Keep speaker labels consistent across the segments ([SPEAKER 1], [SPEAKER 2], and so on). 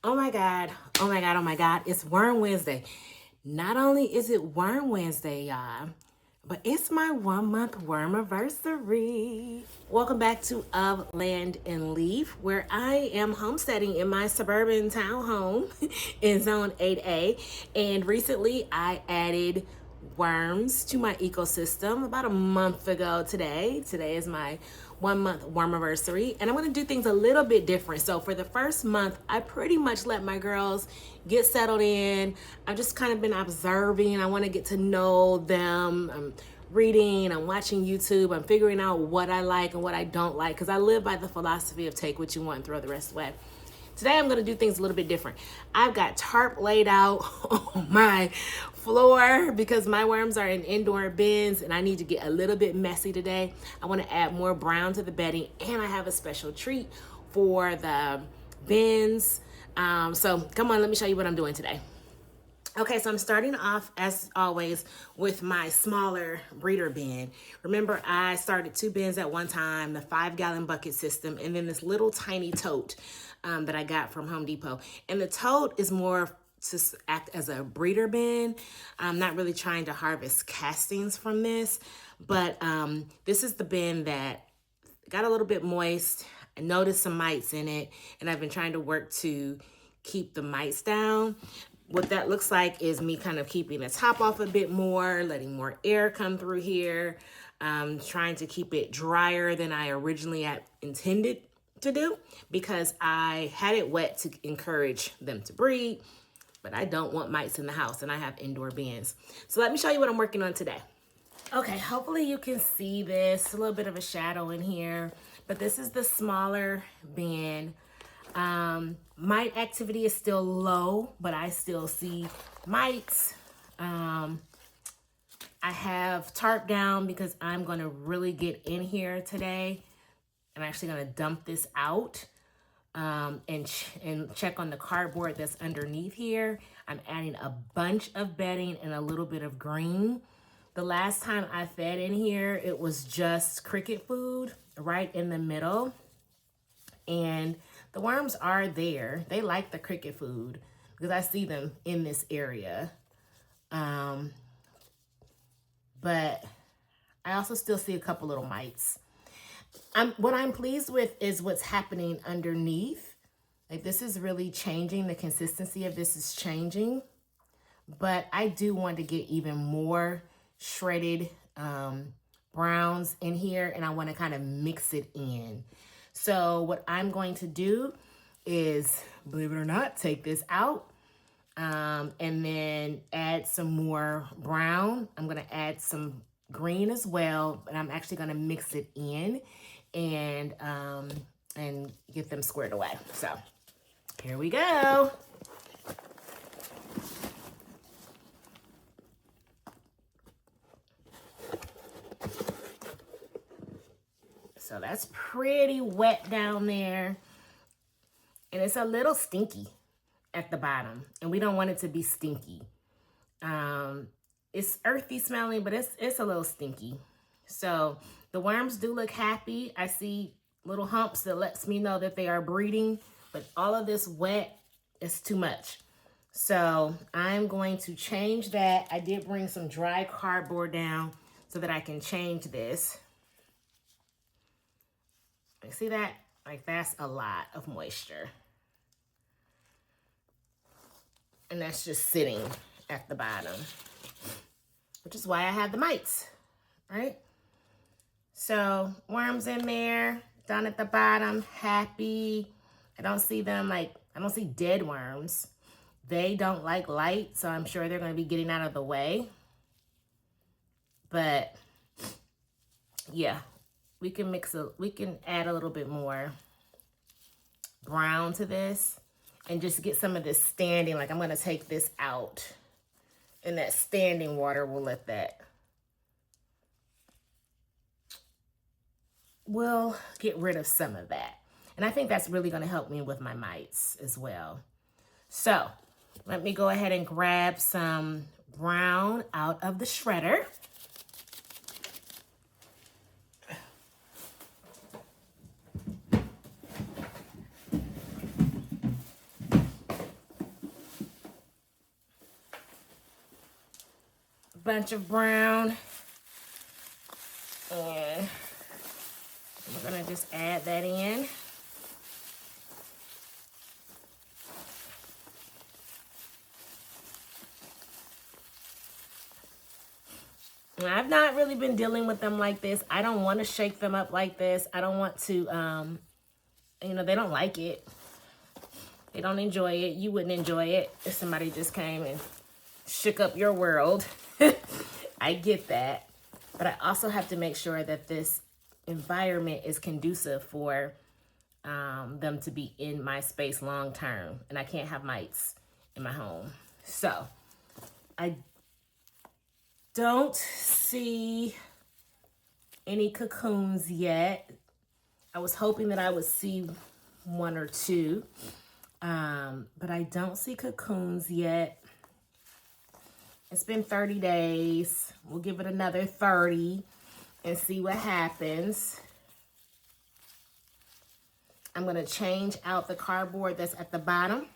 [SPEAKER 1] Oh my God. Oh my God. Oh my God. It's Worm Wednesday. Not only is it Worm Wednesday, y'all, but it's my 1 month worm anniversary. Welcome back to Of Land and Leaf, where I am homesteading in my suburban townhome in Zone 8A. And recently I added worms to my ecosystem about a month ago today. Today is my 1 month worm anniversary, and I'm gonna do things a little bit different. So for the first month, I pretty much let my girls get settled in. I've just kind of been observing. I want to get to know them. I'm reading, I'm watching YouTube, I'm figuring out what I like and what I don't like, because I live by the philosophy of take what you want and throw the rest away. Today I'm going to do things a little bit different. I've got tarp laid out on my floor because my worms are in indoor bins and I need to get a little bit messy today. I want to add more brown to the bedding, and I have a special treat for the bins. So come on, let me show you what I'm doing today. Okay, so I'm starting off, as always, with my smaller breeder bin. Remember, I started 2 bins at one time, the 5-gallon bucket system, and then this little tiny tote that I got from Home Depot. And the tote is more to act as a breeder bin. I'm not really trying to harvest castings from this, but this is the bin that got a little bit moist. I noticed some mites in it, and I've been trying to work to keep the mites down. What that looks like is me kind of keeping the top off a bit more, letting more air come through here, trying to keep it drier than I originally had intended to do, because I had it wet to encourage them to breed, but I don't want mites in the house, and I have indoor bins. So let me show you what I'm working on today. Okay, hopefully you can see this, a little bit of a shadow in here, but this is the smaller bin. Mite activity is still low, but I still see mites. I have tarp down because I'm going to really get in here today. I'm actually going to dump this out and check on the cardboard that's underneath here. I'm adding a bunch of bedding and a little bit of green. The last time I fed in here, it was just cricket food right in the middle. And the worms are there. They like the cricket food because I see them in this area. But I also still see a couple little mites. What I'm pleased with is what's happening underneath. Like, this is really changing. The consistency of this is changing. But I do want to get even more shredded browns in here, and I want to kind of mix it in. So what I'm going to do is, believe it or not, take this out and then add some more brown. I'm going to add some green as well, but I'm actually going to mix it in and get them squared away. So here we go. So that's pretty wet down there. And it's a little stinky at the bottom. And we don't want it to be stinky. It's earthy smelling, but it's a little stinky. So the worms do look happy. I see little humps that lets me know that they are breeding. But all of this wet is too much. So I'm going to change that. I did bring some dry cardboard down so that I can change this. You see that? Like, that's a lot of moisture. And that's just sitting at the bottom, which is why I have the mites, right? So worms in there, down at the bottom, happy. I don't see them, like, I don't see dead worms. They don't like light, so I'm sure they're going to be getting out of the way. But yeah. We can add a little bit more brown to this and just get some of this standing. Like, I'm going to take this out, and that standing water will let that. We'll get rid of some of that. And I think that's really going to help me with my mites as well. So let me go ahead and grab some brown out of the shredder. bunch of brown. And we're gonna just add that in. I've not really been dealing with them like this. I don't want to shake them up like this. I don't want to, you know, they don't like it. They don't enjoy it. You wouldn't enjoy it if somebody just came and shook up your world. I get that. But I also have to make sure that this environment is conducive for them to be in my space long term. And I can't have mites in my home. So I don't see any cocoons yet. I was hoping that I would see one or two, but I don't see cocoons yet. It's been 30 days. We'll give it another 30 and see what happens. I'm gonna change out the cardboard that's at the bottom.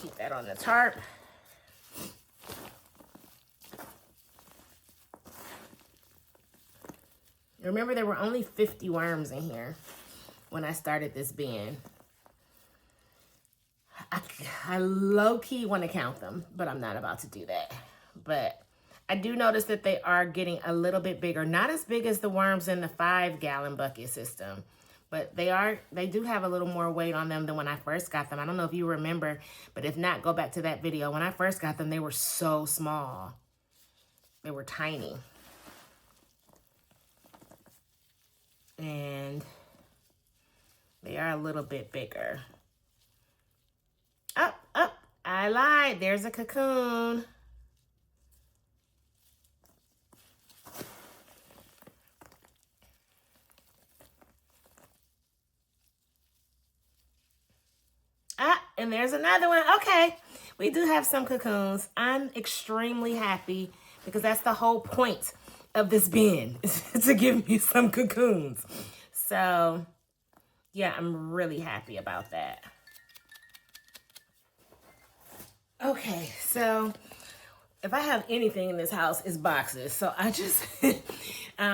[SPEAKER 1] Keep that on the tarp. Remember, there were only 50 worms in here when I started this bin. I low-key want to count them, but I'm not about to do that. But I do notice that they are getting a little bit bigger. Not as big as the worms in the 5-gallon bucket system. But they do have a little more weight on them than when I first got them. I don't know if you remember, but if not, go back to that video. When I first got them, they were so small. They were tiny. And they are a little bit bigger. Oh, I lied. There's a cocoon. And there's another one. Okay, we do have some cocoons. I'm extremely happy because that's the whole point of this bin, is to give me some cocoons. So, yeah, I'm really happy about that. Okay, so if I have anything in this house, it's boxes. So I just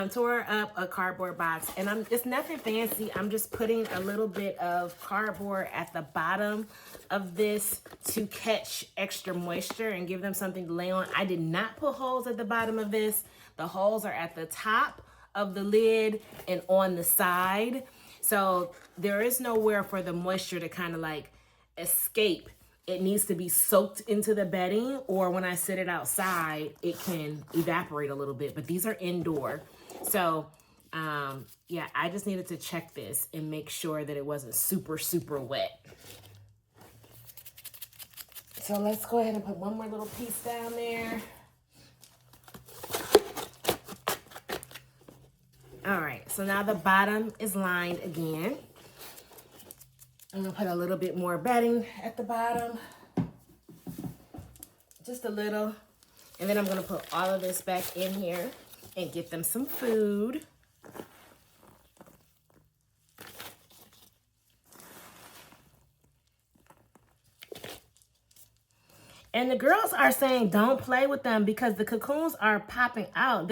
[SPEAKER 1] tore up a cardboard box, and it's nothing fancy. I'm just putting a little bit of cardboard at the bottom of this to catch extra moisture and give them something to lay on. I did not put holes at the bottom of this. The holes are at the top of the lid and on the side. So there is nowhere for the moisture to kind of like escape. It needs to be soaked into the bedding, or when I sit it outside, it can evaporate a little bit, but these are indoor. So, yeah, I just needed to check this and make sure that it wasn't super, super wet. So let's go ahead and put one more little piece down there. All right, so now the bottom is lined again. I'm gonna put a little bit more bedding at the bottom. Just a little. And then I'm gonna put all of this back in here and get them some food. And the girls are saying don't play with them because the cocoons are popping out.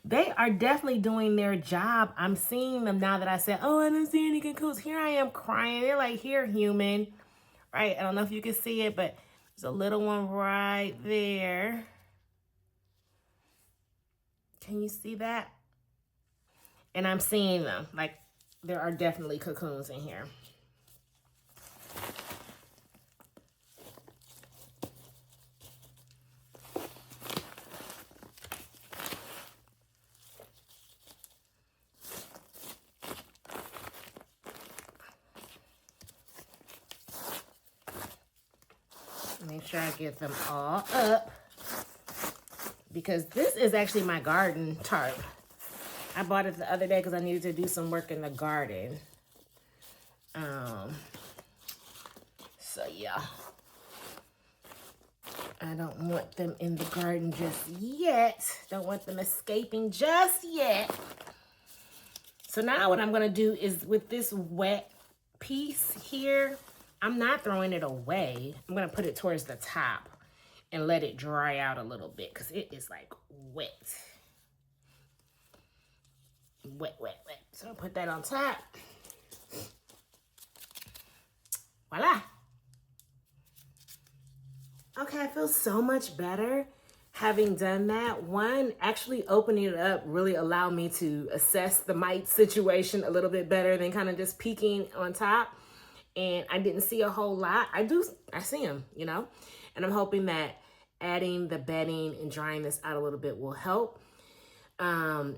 [SPEAKER 1] They are definitely doing their job. I'm seeing them now that I said, oh, I don't see any cocoons. Here I am crying. They're like, here, human. Right? I don't know if you can see it, but there's a little one right there. Can you see that? And I'm seeing them. Like, there are definitely cocoons in here. Make sure I get them all up, because this is actually my garden tarp. I bought it the other day because I needed to do some work in the garden. So yeah, I don't want them in the garden just yet. Don't want them escaping just yet. So now what I'm gonna do is with this wet piece here, I'm not throwing it away. I'm going to put it towards the top and let it dry out a little bit because it is like wet. Wet, wet, wet. So I'll put that on top. Voila. Okay, I feel so much better having done that. One, actually opening it up really allowed me to assess the mite situation a little bit better than kind of just peeking on top. And I didn't see a whole lot. I see them, you know? And I'm hoping that adding the bedding and drying this out a little bit will help. I'm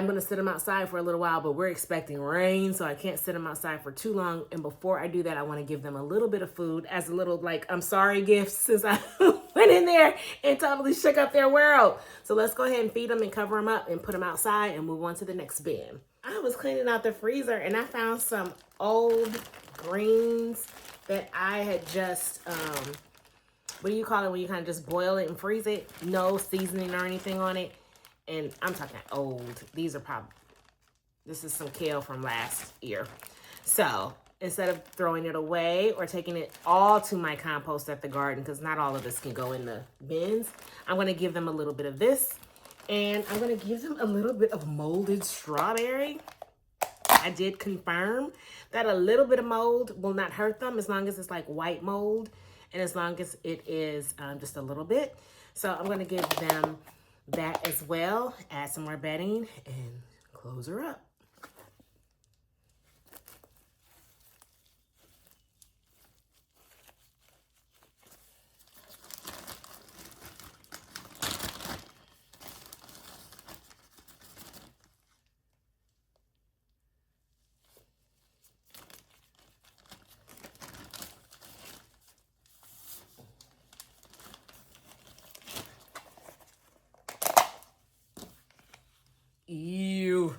[SPEAKER 1] going to sit them outside for a little while, but we're expecting rain, so I can't sit them outside for too long. And before I do that, I want to give them a little bit of food as a little, like, I'm sorry gift since I went in there and totally shook up their world. So let's go ahead and feed them and cover them up and put them outside and move on to the next bin. I was cleaning out the freezer and I found some old greens that I had just, what do you call it when you kind of just boil it and freeze it? No seasoning or anything on it. And I'm talking old. These are probably, this is some kale from last year. So instead of throwing it away or taking it all to my compost at the garden, because not all of this can go in the bins, I'm going to give them a little bit of this. And I'm going to give them a little bit of molded strawberry. I did confirm that a little bit of mold will not hurt them as long as it's like white mold and as long as it is just a little bit. So I'm going to give them that as well, add some more bedding, and close her up. Ew.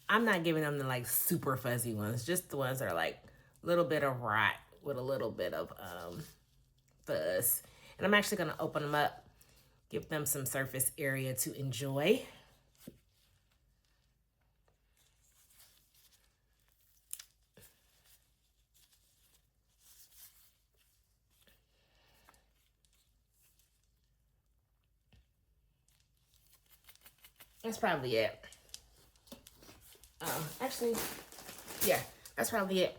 [SPEAKER 1] I'm not giving them the like super fuzzy ones, just the ones that are like a little bit of rot with a little bit of fuzz. And I'm actually gonna open them up, give them some surface area to enjoy. That's probably it. Actually, yeah, that's probably it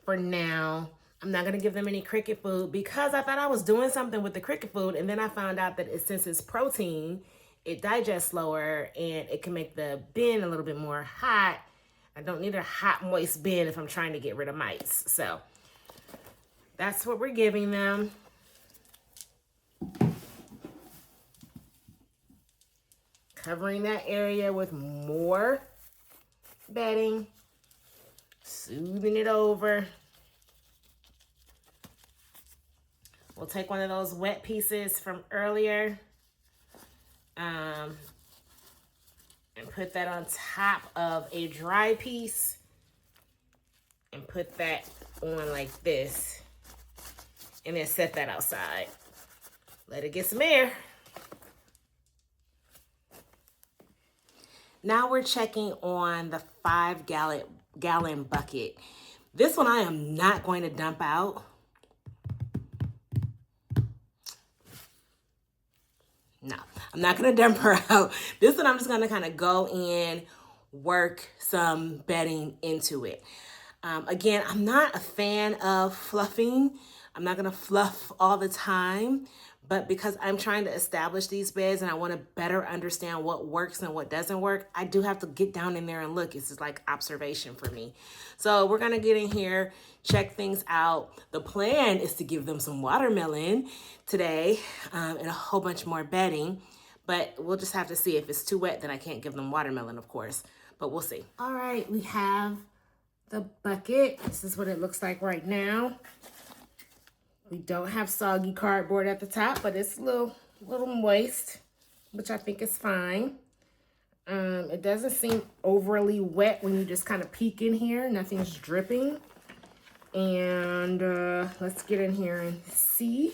[SPEAKER 1] for now. I'm not going to give them any cricket food because I thought I was doing something with the cricket food. And then I found out that since it's protein, it digests slower and it can make the bin a little bit more hot. I don't need a hot, moist bin if I'm trying to get rid of mites. So that's what we're giving them. Covering that area with more bedding, soothing it over. We'll take one of those wet pieces from earlier and put that on top of a dry piece and put that on like this and then set that outside. Let it get some air. Now we're checking on the 5-gallon bucket. This one I am not going to dump out. No, I'm not going to dump her out. This one I'm just going to kind of go in, work some bedding into it. Again, I'm not a fan of fluffing. I'm not going to fluff all the time. But because I'm trying to establish these beds and I want to better understand what works and what doesn't work, I do have to get down in there and look. It's just like observation for me. So we're going to get in here, check things out. The plan is to give them some watermelon today and a whole bunch more bedding. But we'll just have to see. If it's too wet, then I can't give them watermelon, of course. But we'll see. All right, we have the bucket. This is what it looks like right now. We don't have soggy cardboard at the top, but it's a little moist, which I think is fine. It doesn't seem overly wet when you just kind of peek in here. Nothing's dripping. And let's get in here and see.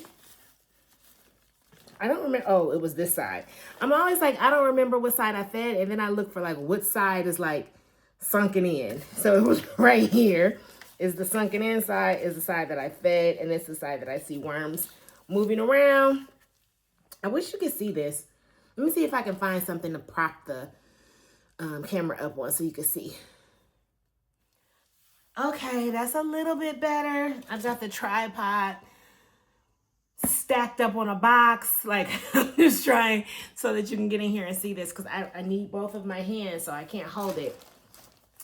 [SPEAKER 1] I don't remember. Oh, it was this side. I'm always like, I don't remember what side I fed. And then I look for like what side is like sunken in. So it was right here. Is the sunken in side, is the side that I fed, and this is the side that I see worms moving around. I wish you could see this. Let me see if I can find something to prop the camera up on so you can see. Okay, that's a little bit better. I've got the tripod stacked up on a box. Like, I'm just trying so that you can get in here and see this, because I need both of my hands, so I can't hold it.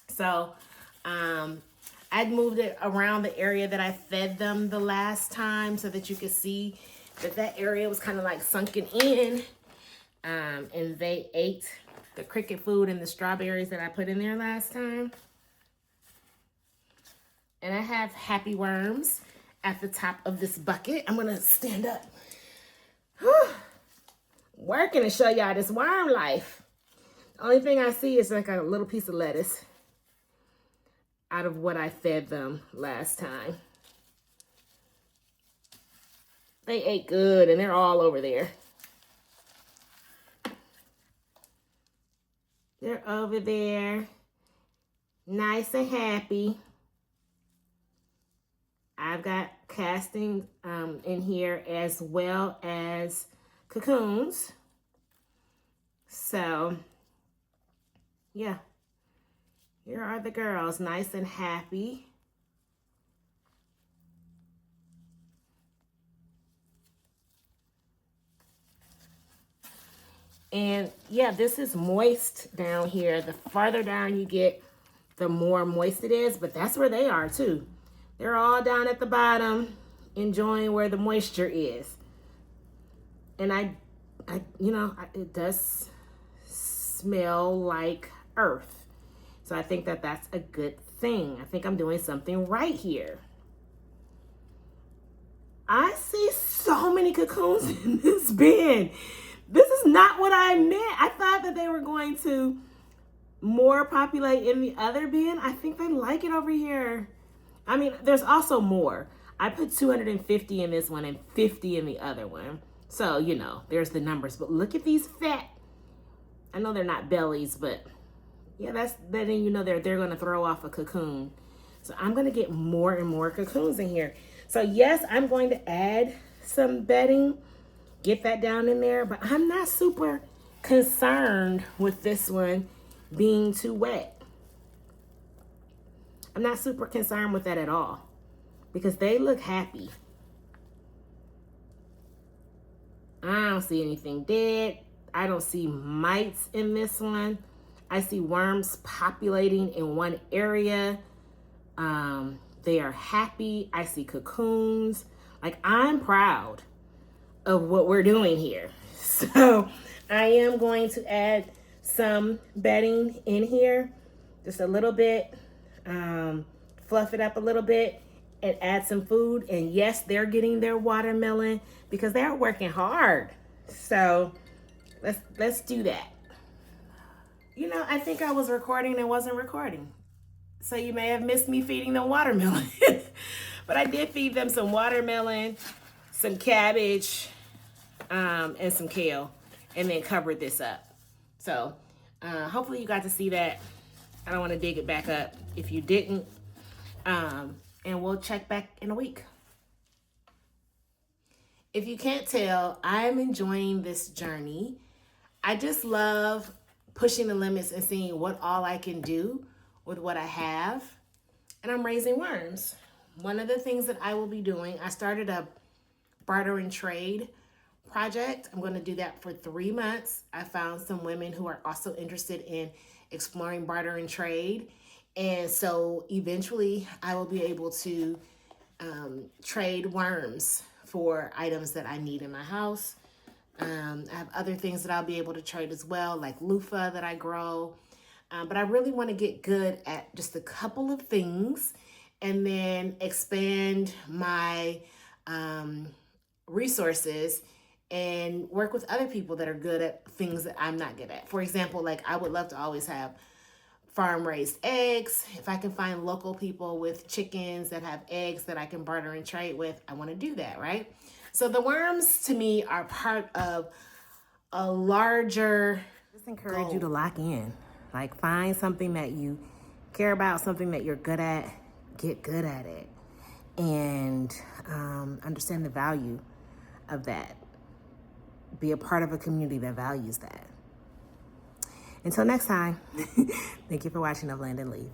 [SPEAKER 1] So, I'd moved it around the area that I fed them the last time so that you could see that that area was kind of like sunken in. And they ate the cricket food and the strawberries that I put in there last time. And I have happy worms at the top of this bucket. I'm gonna stand up. Whew. Working to show y'all this worm life. The only thing I see is like a little piece of lettuce out of what I fed them last time. They ate good and they're all over there. They're over there, nice and happy. I've got castings in here as well as cocoons. So, yeah. Here are the girls, nice and happy. And yeah, this is moist down here. The farther down you get, the more moist it is, but that's where they are too. They're all down at the bottom, enjoying where the moisture is. And it does smell like earth. So I think that that's a good thing. I think I'm doing something right here. I see so many cocoons in this bin. This is not what I meant. I thought that they were going to more populate in the other bin. I think they like it over here. I mean, there's also more. I put 250 in this one and 50 in the other one. So, there's the numbers. But look at these fat. I know they're not bellies, but yeah, then they're going to throw off a cocoon. So I'm going to get more and more cocoons in here. So yes, I'm going to add some bedding, get that down in there, but I'm not super concerned with this one being too wet. I'm not super concerned with that at all because they look happy. I don't see anything dead. I don't see mites in this one. I see worms populating in one area. They are happy. I see cocoons. Like, I'm proud of what we're doing here. So I am going to add some bedding in here, just a little bit, fluff it up a little bit and add some food. And yes, they're getting their watermelon because they're working hard. So let's do that. I think I was recording and wasn't recording. So you may have missed me feeding them watermelon. But I did feed them some watermelon, some cabbage, and some kale, and then covered this up. So hopefully you got to see that. I don't want to dig it back up if you didn't. And we'll check back in a week. If you can't tell, I'm enjoying this journey. I just love pushing the limits and seeing what all I can do with what I have. And I'm raising worms. One of the things that I will be doing, I started a barter and trade project. I'm going to do that for 3 months. I found some women who are also interested in exploring barter and trade. And so eventually I will be able to trade worms for items that I need in my house. I have other things that I'll be able to trade as well, like loofah that I grow. But I really want to get good at just a couple of things and then expand my resources and work with other people that are good at things that I'm not good at. For example, like I would love to always have farm raised eggs. If I can find local people with chickens that have eggs that I can barter and trade with, I want to do that, right? So the worms to me are part of a larger. Just encourage you to lock in. Like, find something that you care about something that you're good at, get good at it. And understand the value of that. Be a part of a community that values that. Until next time, thank you for watching Of Land and Leave.